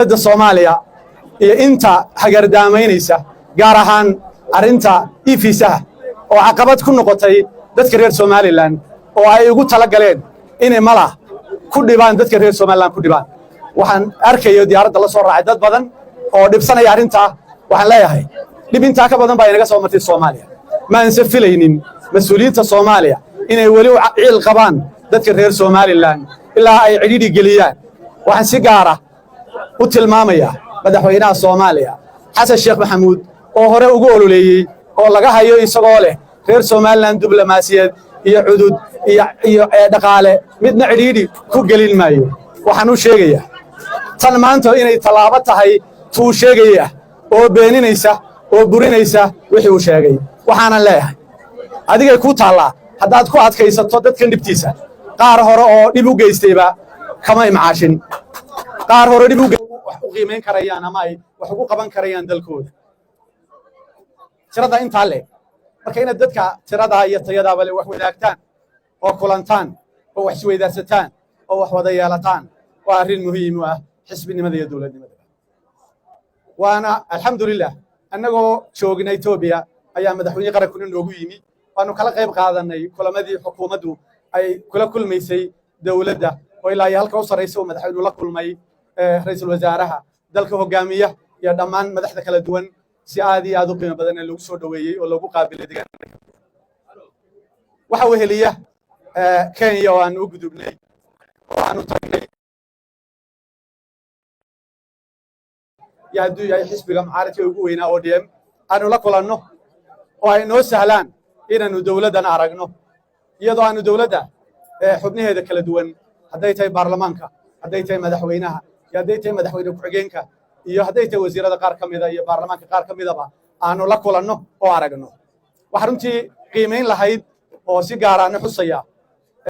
Soomaaliya iyo inta hagardaamaynaysa gaar ahaan arinta ifiisaha oo caqabad ku noqotay dadka reer Somaliland oo ay ugu tala galeen inay mala ku dhibaan dadka reer Somaliland ku dhibaan waxaan arkayo diyaaradda la soo raacay dad badan oo dhibsanaya arinta waxaan leeyahay dhibinta ka badan baa inaga soo martay Soomaaliya ma aanse filaynin mas'uuliyiinta Soomaaliya inay wali ciil qabaan dadka reer Somaliland ilaa ay cidhiidhi geliyaan waxaan si gaar ah u tilmaamaya madaxweynaha Soomaaliya Xasan Sheekh Maxamuud oo hore ugu ololeeyay oo laga hayo isagoo leh reer Somaliland diblomaasiyad iyo cudud iyo dhaqaale midna cidhiidhi ku gelin maayo waxaan u sheegayaa tan maanta inay talaabo tahay tuu sheegaya oo beeninaysa oo burinaysa wixii uu sheegay waxaan leeyahay adigay ku taala haddaad ku adkaysato dadkan dhibtiisa qaar hore oo dhib u geystayba kama imaashin qaar hore dhib u qiimeyn karayaan ama ay wax ugu qaban karayaan dalkooda tirada inta leh marka inaad dadka tirada iyo tayada bale wax wadaagtaan oo kulantaan oo wax isweydaarsataan oo wax wada yeelataan waa arrin muhiim ah xisbinimada iyo dawladnimada waana alxamdulillah annagoo joognay Itoobiya ayaa madaxweyne qaranku noogu yimi waanu kala qayb qaadanay kulamadii xukuumaddu ay kula kulmaysay dawladda oo ilaa halka u sareyso madaxweynuhu la kulmay ra'iisul wasaaraha dalka hogaamiya iyo dhammaan madaxda kala duwan si aad iyo aad u qiimo badan lagu soo dhaweeyay oo lagu qaabilay deegaanka waxa uu heliya Kenya oo aan u gudubnay oo aan u tagnay yaadu yahay xisbiga mucaaradka ugu weynaa ODM aanu la kulanno oo ay noo sahlaan inaanu dawladdan aragno iyadoo aanu dawladda xubnaheeda kala duwan hadday tahay baarlamaanka hadday tahay madaxweynaha hadday tahay madaxweyne ku-xigeenka iyo hadday tahay wasiirada qaar ka mid ah iyo baarlamaanka qaar ka midaba aanu la kulanno oo aragno waxa runtii qiimeyn lahayd oo si gaar ah xusaya